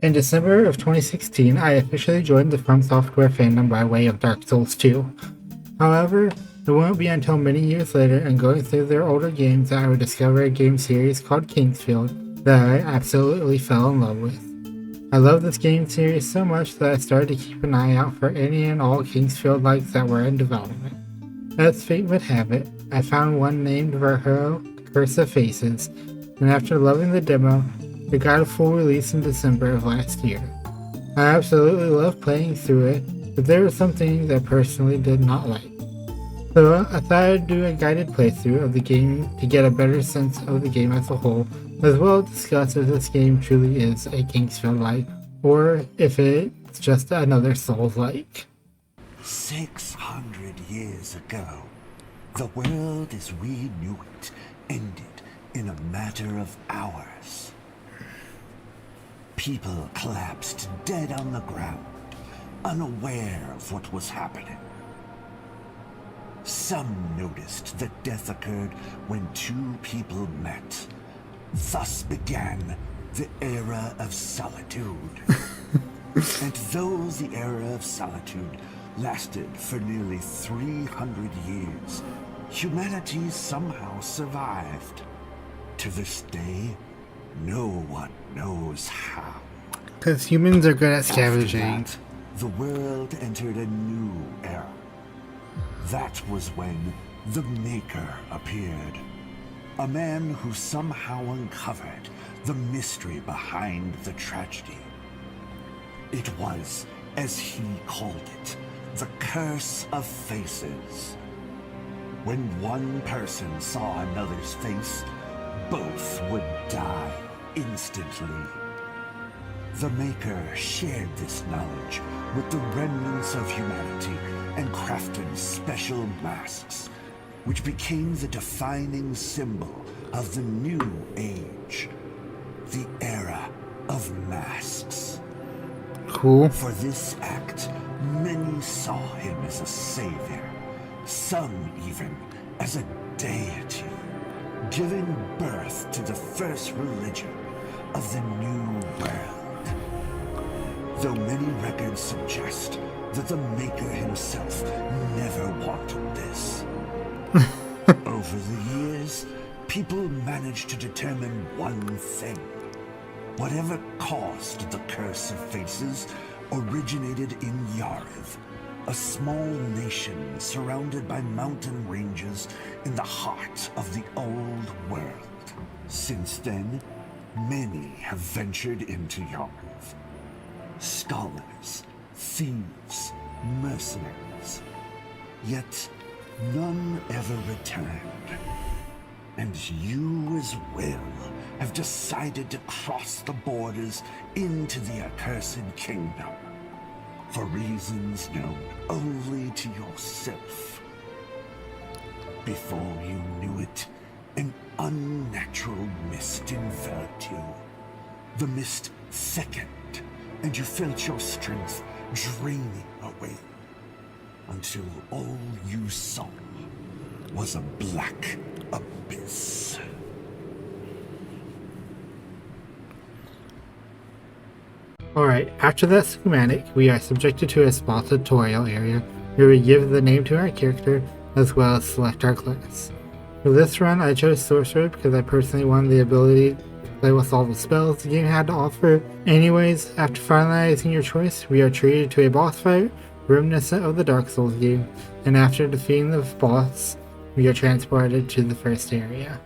In December of 2016, I officially joined the From Software fandom by way of Dark Souls 2. However, it won't be until many years later and going through their older games that I would discover a game series called Kingsfield that I absolutely fell in love with. I love this game series so much that I started to keep an eye out for any and all Kingsfield-likes that were in development. As fate would have it, I found one named Verho, Curse of Faces, and after loving the demo, it got a full release in December of last year. I absolutely loved playing through it, but there were some things I personally did not like. So I thought I'd do a guided playthrough of the game to get a better sense of the game as a whole, as well as discuss if this game truly is a Kingsfield-like, or if it's just another Souls-like. 600 years ago, the world as we knew it ended in a matter of hours. People collapsed dead on the ground, unaware of what was happening. Some noticed that death occurred when two people met. Thus began the Era of Solitude. And though the Era of Solitude lasted for nearly 300 years, humanity somehow survived. To this day, no one knows how. Because humans are good at scavenging. After that, the world entered a new era. That was when the Maker appeared. A man who somehow uncovered the mystery behind the tragedy. It was, as he called it, the Curse of Faces. When one person saw another's face, both would die instantly. The Maker shared this knowledge with the remnants of humanity and crafted special masks, which became the defining symbol of the new age, the Era of Masks. Cool. For this act, many saw him as a savior, some even as a deity, giving birth to the first religion of the New World. Though many records suggest that the Maker himself never wanted this. Over the years, people managed to determine one thing. Whatever caused the Curse of Faces originated in Yarv, a small nation surrounded by mountain ranges in the heart of the old world. Since then, many have ventured into Yarv. Scholars, thieves, mercenaries. Yet, none ever returned. And you as well have decided to cross the borders into the accursed kingdom. For reasons known only to yourself. Before you knew it, an unnatural mist enveloped you. The mist thickened, and you felt your strength draining away, until all you saw was a black abyss. Alright, after that schematic, we are subjected to a small tutorial area where we give the name to our character as well as select our class. For this run, I chose Sorcerer because I personally wanted the ability to play with all the spells the game had to offer. Anyways, after finalizing your choice, we are treated to a boss fight reminiscent of the Dark Souls game, and after defeating the boss, we are transported to the first area.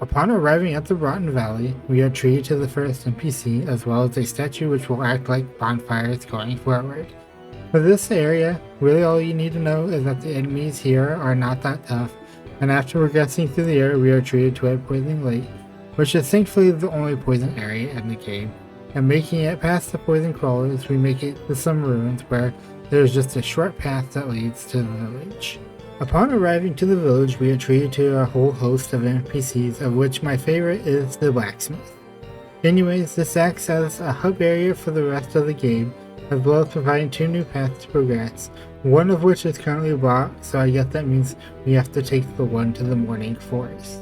Upon arriving at the Rotten Valley, we are treated to the first NPC as well as a statue which will act like bonfires going forward. For this area, really all you need to know is that the enemies here are not that tough, and after progressing through the area we are treated to a poison lake, which is thankfully the only poison area in the game, and making it past the poison crawlers we make it to some ruins where there is just a short path that leads to the village. Upon arriving to the village, we are treated to a whole host of NPCs, of which my favorite is the blacksmith. Anyways, this acts as a hub area for the rest of the game, as well as providing two new paths to progress, one of which is currently blocked, so I guess that means we have to take the one to the Morning Forest.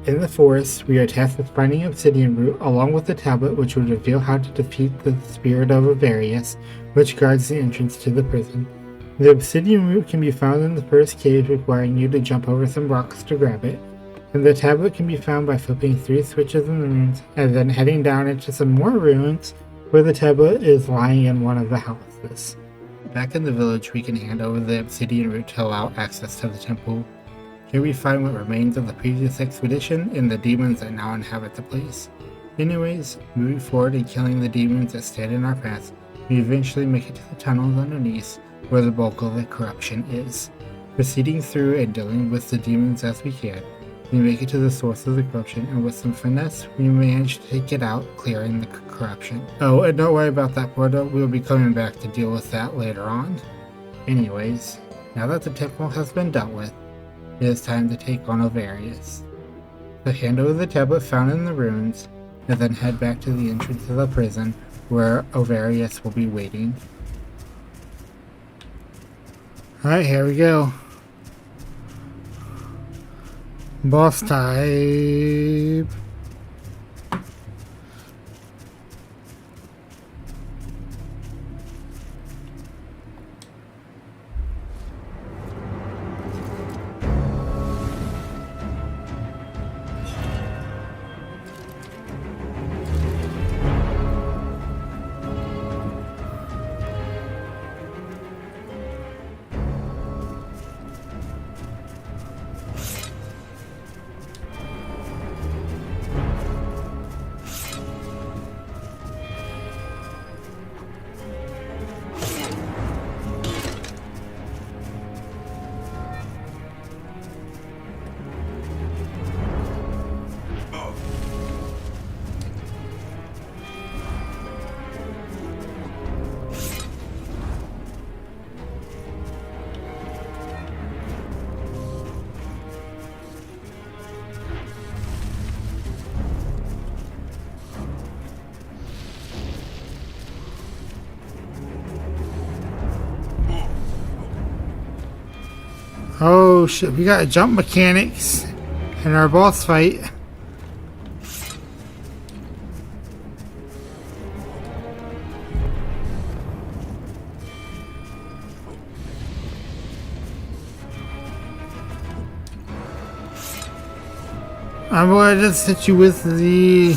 In the forest, we are tasked with finding obsidian root along with the tablet which would reveal how to defeat the spirit of Avarius, which guards the entrance to the prison. The obsidian root can be found in the first cave, requiring you to jump over some rocks to grab it, and the tablet can be found by flipping 3 switches in the ruins and then heading down into some more ruins where the tablet is lying in one of the houses. Back in the village, we can hand over the obsidian root to allow access to the temple. Here we find what remains of the previous expedition and the demons that now inhabit the place. Anyways, moving forward and killing the demons that stand in our path, we eventually make it to the tunnels underneath where the bulk of the corruption is. Proceeding through and dealing with the demons as we can, we make it to the source of the corruption, and with some finesse, we manage to take it out, clearing the corruption. Oh, and don't worry about that portal, we'll be coming back to deal with that later on. Anyways, now that the temple has been dealt with, it is time to take on Avarius. So hand over the tablet found in the ruins, and then head back to the entrance of the prison, where Avarius will be waiting. Alright, here we go. Boss type. Oh shit, we got jump mechanics in our boss fight. I'm gonna just hit you with the...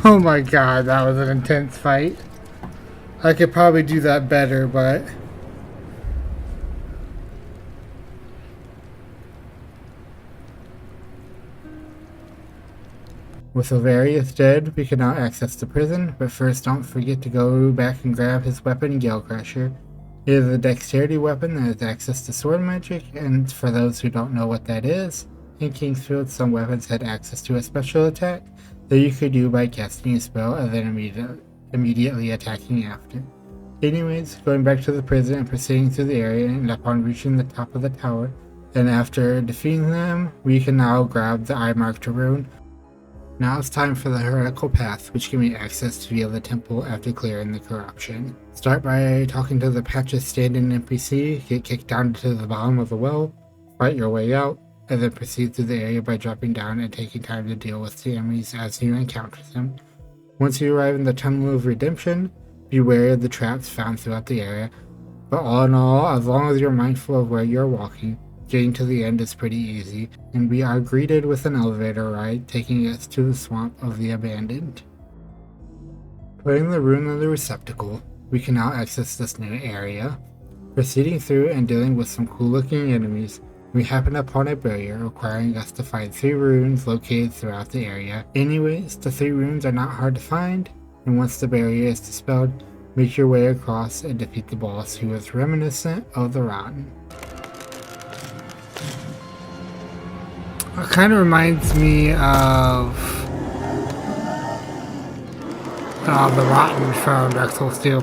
Oh my god, that was an intense fight. I could probably do that better, but... With Avarius dead, we can now access the prison, but first don't forget to go back and grab his weapon, Gale Crusher. It is a dexterity weapon that has access to sword magic, and for those who don't know what that is, in Kingsfield some weapons had access to a special attack that you could do by casting a spell and then immediately attacking after. Anyways, going back to the prison and proceeding through the area, and upon reaching the top of the tower, and after defeating them, we can now grab the eye marked rune. Now it's time for the heretical path, which can be accessed via the temple after clearing the corruption. Start by talking to the Patches stand-in NPC, get kicked down to the bottom of the well, fight your way out, and then proceed through the area by dropping down and taking time to deal with the enemies as you encounter them. Once you arrive in the Tunnel of Redemption, be wary of the traps found throughout the area, but all in all, as long as you're mindful of where you're walking, getting to the end is pretty easy, and we are greeted with an elevator ride taking us to the Swamp of the Abandoned. Putting the rune in the receptacle, we can now access this new area. Proceeding through and dealing with some cool looking enemies, we happen upon a barrier requiring us to find 3 runes located throughout the area. Anyways, the 3 runes are not hard to find, and once the barrier is dispelled, make your way across and defeat the boss, who is reminiscent of the Rotten. It kind of reminds me of The rotten from Dark Souls 2.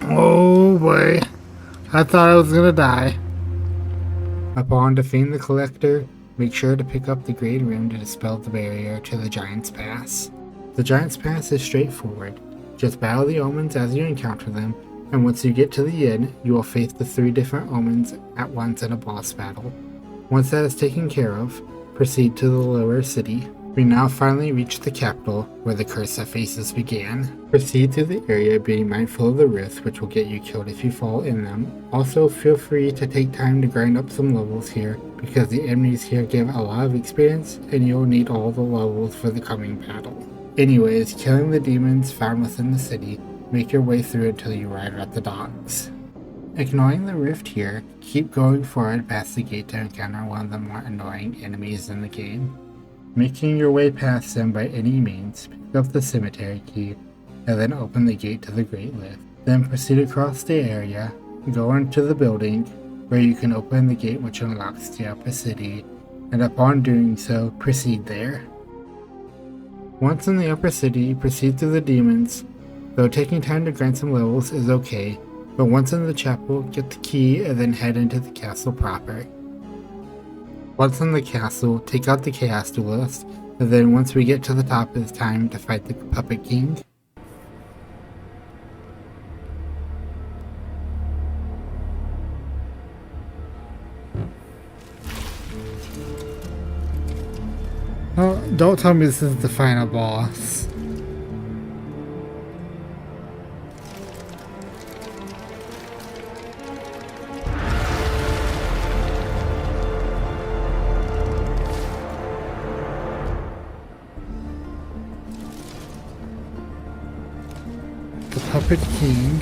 Oh boy, I thought I was gonna die. Upon defeating the Collector, make sure to pick up the Great Rune to dispel the barrier to the Giant's Pass. The Giant's Pass is straightforward. Just battle the omens as you encounter them, and once you get to the end, you will face the 3 different omens at once in a boss battle. Once that is taken care of, proceed to the lower city. We now finally reach the capital, where the Curse of Faces began. Proceed through the area being mindful of the rifts, which will get you killed if you fall in them. Also, feel free to take time to grind up some levels here, because the enemies here give a lot of experience, and you'll need all the levels for the coming battle. Anyways, killing the demons found within the city, make your way through until you arrive at the docks. Ignoring the rift here, keep going forward past the gate to encounter one of the more annoying enemies in the game. Making your way past them by any means, pick up the cemetery key, and then open the gate to the Great Lift. Then proceed across the area, go into the building, where you can open the gate which unlocks the upper city, and upon doing so, proceed there. Once in the upper city, proceed through the demons, though taking time to grind some levels is okay, but once in the chapel, get the key and then head into the castle proper. Once in the castle, take out the Chaos Duelist, and then once we get to the top, it's time to fight the Puppet King. Oh, don't tell me this is the final boss. The Puppet King.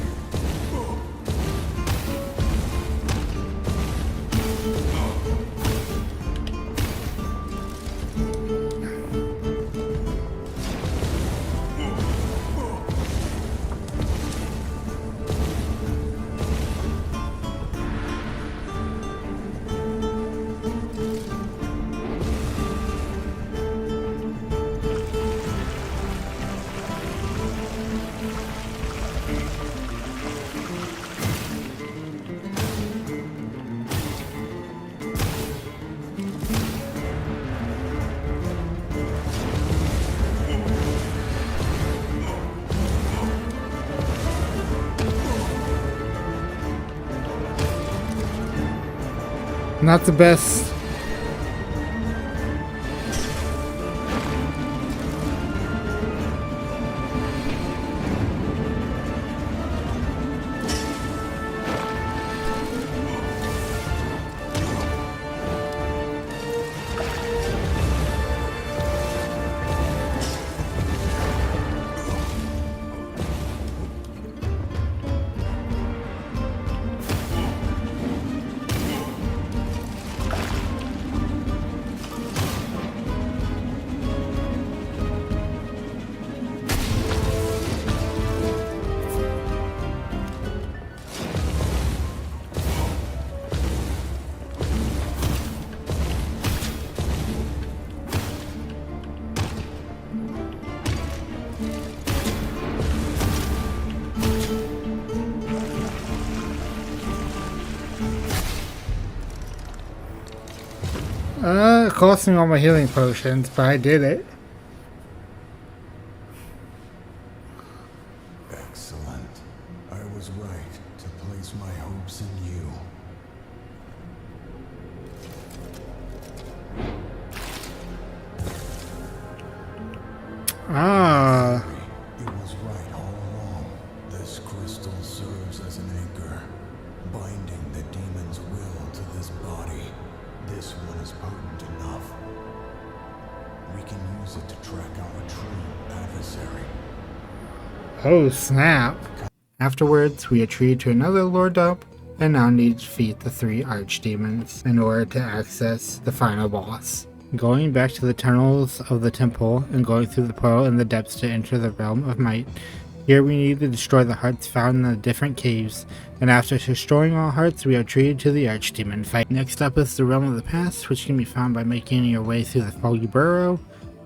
Not the best. it cost me all my healing potions, but I did it. Excellent. I was right to place my hopes in you. Ah. It was right all along. This crystal serves as an anchor, binding the demon's will to this body. This one is potent enough. We can use it to track our true adversary. Oh snap. Afterwards, we retreat to another lore dump and now need to defeat the 3 archdemons in order to access the final boss. Going back to the tunnels of the temple and going through the portal in the depths to enter the realm of might. Here we need to destroy the hearts found in the different caves, and after destroying all hearts, we are treated to the archdemon fight. Next up is the realm of the past, which can be found by making your way through the foggy burrow,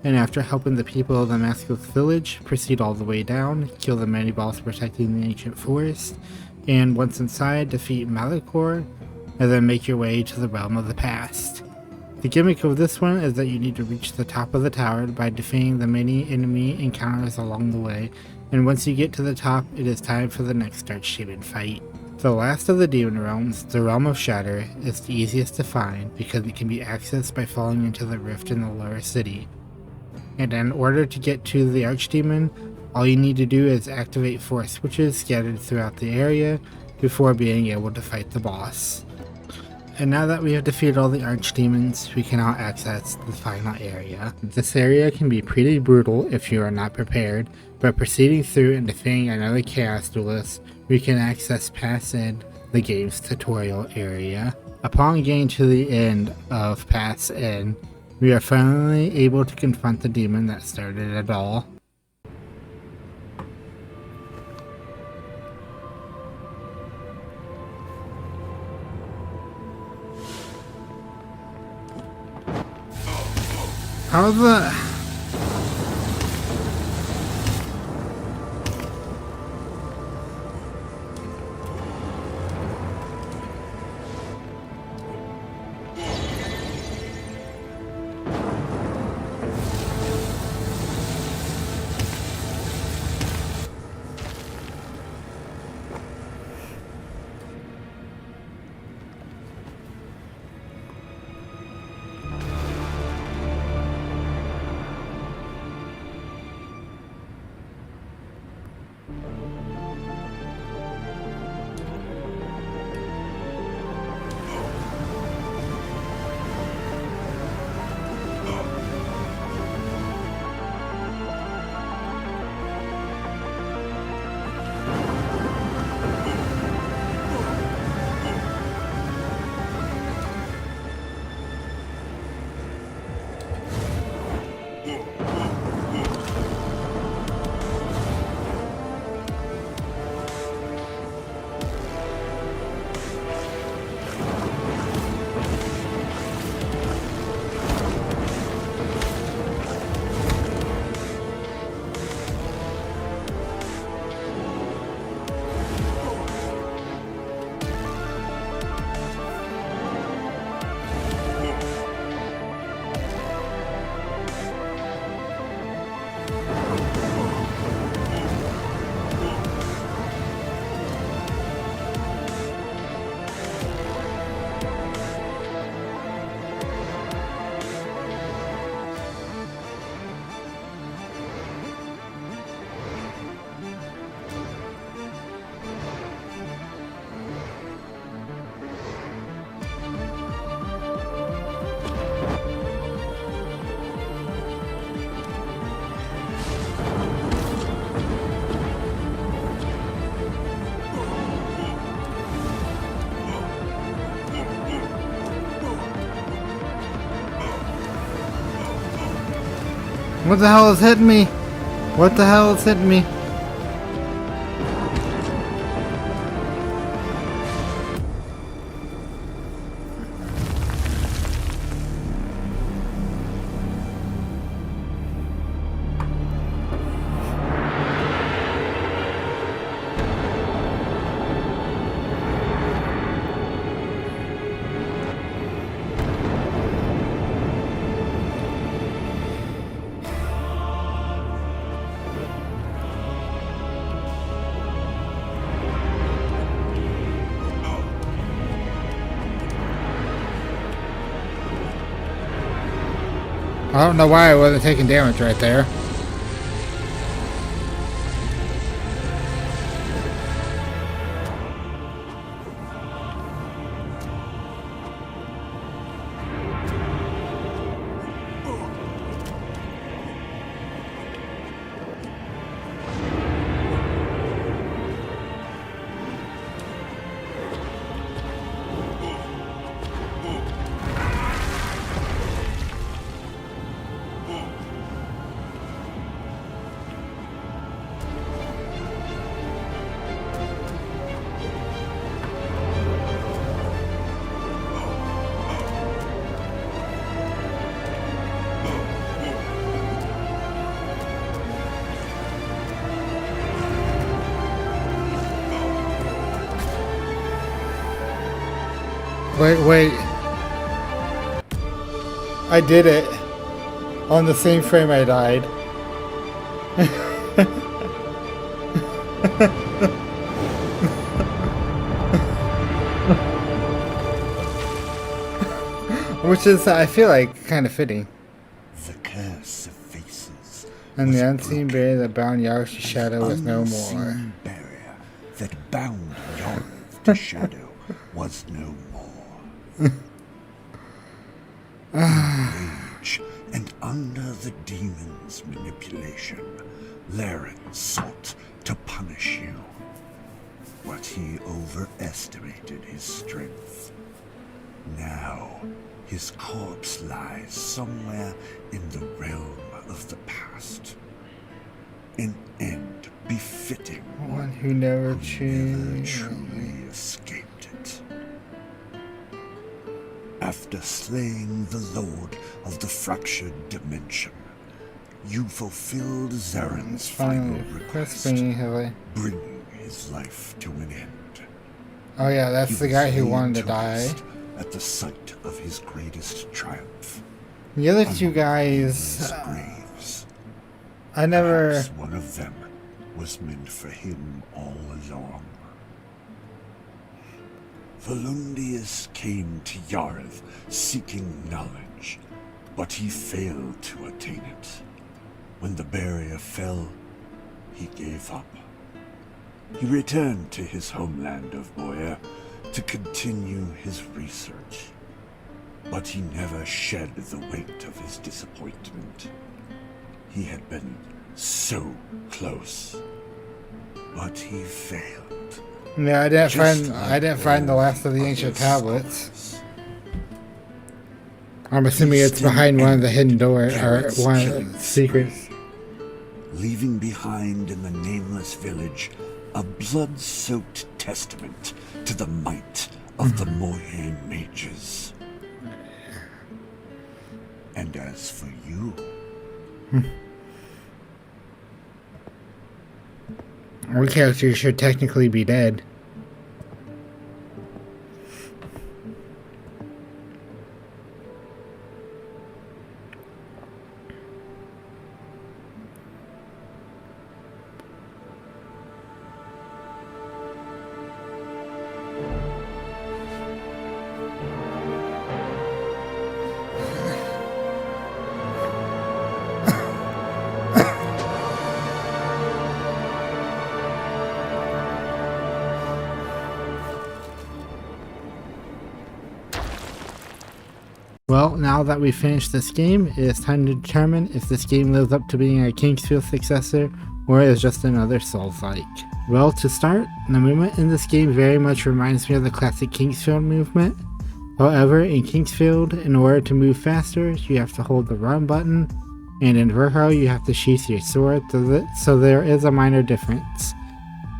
and after helping the people of the Maskless village, proceed all the way down, kill the many boss protecting the ancient forest, and once inside, defeat Malachor, and then make your way to the realm of the past. The gimmick of this one is that you need to reach the top of the tower by defeating the many enemy encounters along the way, and once you get to the top, it is time for the next archdemon fight. The last of the demon realms, the Realm of Shatter, is the easiest to find because it can be accessed by falling into the rift in the lower city. And in order to get to the archdemon, all you need to do is activate 4 switches scattered throughout the area before being able to fight the boss. And now that we have defeated all the archdemons, we can now access the final area. This area can be pretty brutal if you are not prepared, but proceeding through and defeating another Chaos Duelist, we can access Pass In, the game's tutorial area. Upon getting to the end of Pass In, we are finally able to confront the demon that started it all. How's that? What the hell is hitting me? What the hell is hitting me? I don't know why I wasn't taking damage right there. Wait. I did it. On the same frame I died. Which is, I feel like, kind of fitting. The curse of faces. And was the unseen broken. barrier that bound Yar's shadow was no more. Unseen barrier that bound Yarv to shadow was no more. In rage and under the demon's manipulation, Laren sought to punish you. But he overestimated his strength. Now, his corpse lies somewhere in the realm of the past. An end befitting One who never never truly. truly escaped it. After slaying the Lord of the Fractured Dimension, you fulfilled Zaren's final Finally, request, bringing heavily. bringing his life to an end. Oh yeah, that's He the was guy who laid wanted to die. rest at the sight of his greatest triumph. The other two Among guys, his graves. I never. Perhaps one of them was meant for him all along. Volundius came to Yarv seeking knowledge, but he failed to attain it. When the barrier fell, he gave up. He returned to his homeland of Boya to continue his research, but he never shed the weight of his disappointment. He had been so close, but he failed. Yeah, I didn't Just find the like last of the all ancient other tablets. scholars. I'm assuming it's behind one of the hidden doors, or Garrett's one of killing the secrets. spree, leaving behind in the nameless village a blood-soaked testament to the might of the Moye mages. And as for you, Our character should technically be dead. Well, now that we've finished this game, it is time to determine if this game lives up to being a Kingsfield successor or is just another Souls-like. Well, to start, the movement in this game very much reminds me of the classic Kingsfield movement. However, in Kingsfield, in order to move faster, you have to hold the run button, and in Verho, you have to sheath your sword, so there is a minor difference.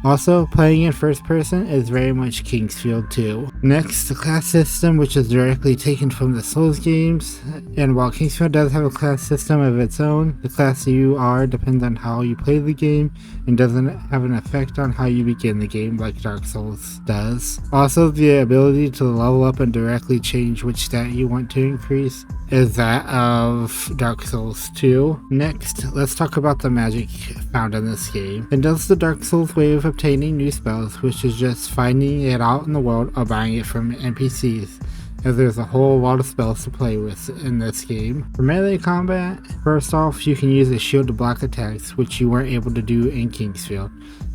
Also, playing in first person is very much Kingsfield too. Next, the class system, which is directly taken from the Souls games, and while Kingsfield does have a class system of its own, the class you are depends on how you play the game and doesn't have an effect on how you begin the game like Dark Souls does. Also, the ability to level up and directly change which stat you want to increase is that of Dark Souls 2. Next, let's talk about the magic found in this game. It does the Dark Souls way of obtaining new spells, which is just finding it out in the world or buying it from NPCs. as there's a whole lot of spells to play with in this game. For melee combat, first off, you can use a shield to block attacks, which you weren't able to do in Kingsfield.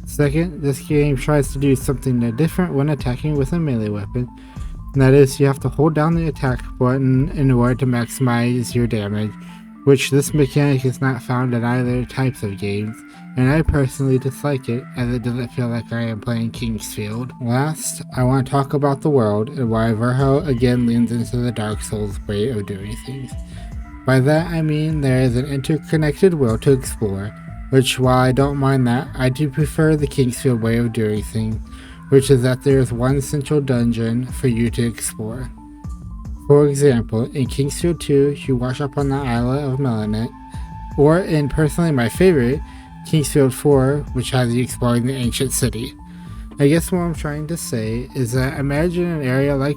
Second, this game tries to do something different when attacking with a melee weapon, and that is you have to hold down the attack button in order to maximize your damage, which this mechanic is not found in either types of games, and I personally dislike it as it doesn't feel like I am playing Kingsfield. Last, I want to talk about the world and why Verho again leans into the Dark Souls way of doing things. By that I mean there is an interconnected world to explore, which while I don't mind that, I do prefer the Kingsfield way of doing things, which is that there is one central dungeon for you to explore. For example, in Kingsfield 2, you wash up on the islet of Melanet, or in personally my favorite, Kingsfield 4, which has you exploring the ancient city. I guess what I'm trying to say is that imagine an area like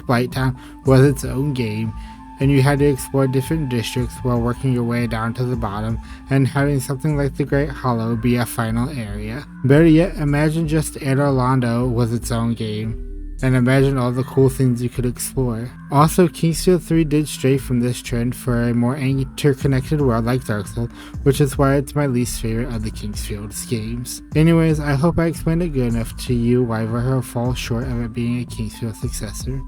Blighttown was its own game, and you had to explore different districts while working your way down to the bottom, and having something like the Great Hollow be a final area. Better yet, imagine just Anor Londo was its own game, and imagine all the cool things you could explore. Also, Kingsfield 3 did stray from this trend for a more interconnected world like Dark Souls, which is why it's my least favorite of the Kingsfield's games. Anyways, I hope I explained it good enough to you why Verho falls short of it being a Kingsfield successor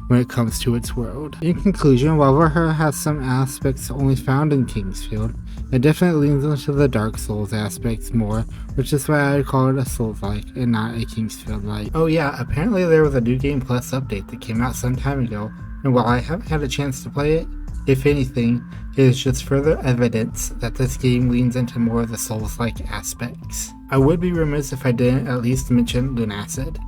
when it comes to its world. In conclusion, while Verho has some aspects only found in Kingsfield, it definitely leans into the Dark Souls aspects more, which is why I would call it a Souls-like and not a Kingsfield-like. Oh yeah, apparently there was a New Game Plus update that came out some time ago, and while I haven't had a chance to play it, if anything, it is just further evidence that this game leans into more of the Souls-like aspects. I would be remiss if I didn't at least mention Lunacid.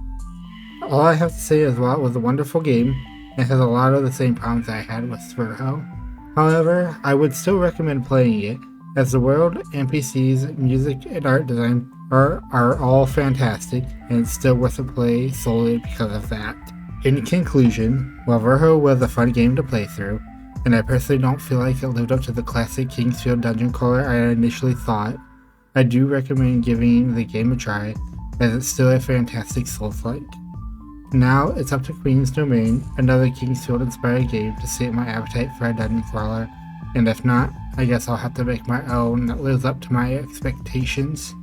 All I have to say is while it was a wonderful game, it has a lot of the same problems I had with Verho. However, I would still recommend playing it, as the world, NPCs, music, and art design are all fantastic, and it's still worth a play solely because of that. In conclusion, while Verho was a fun game to play through, and I personally don't feel like it lived up to the classic Kingsfield dungeon crawler I initially thought, I do recommend giving the game a try, as it's still a fantastic Souls-like. Now it's up to Queen's Domain, another Kingsfield-inspired game, to sate my appetite for a dungeon crawler, and if not, I guess I'll have to make my own that lives up to my expectations.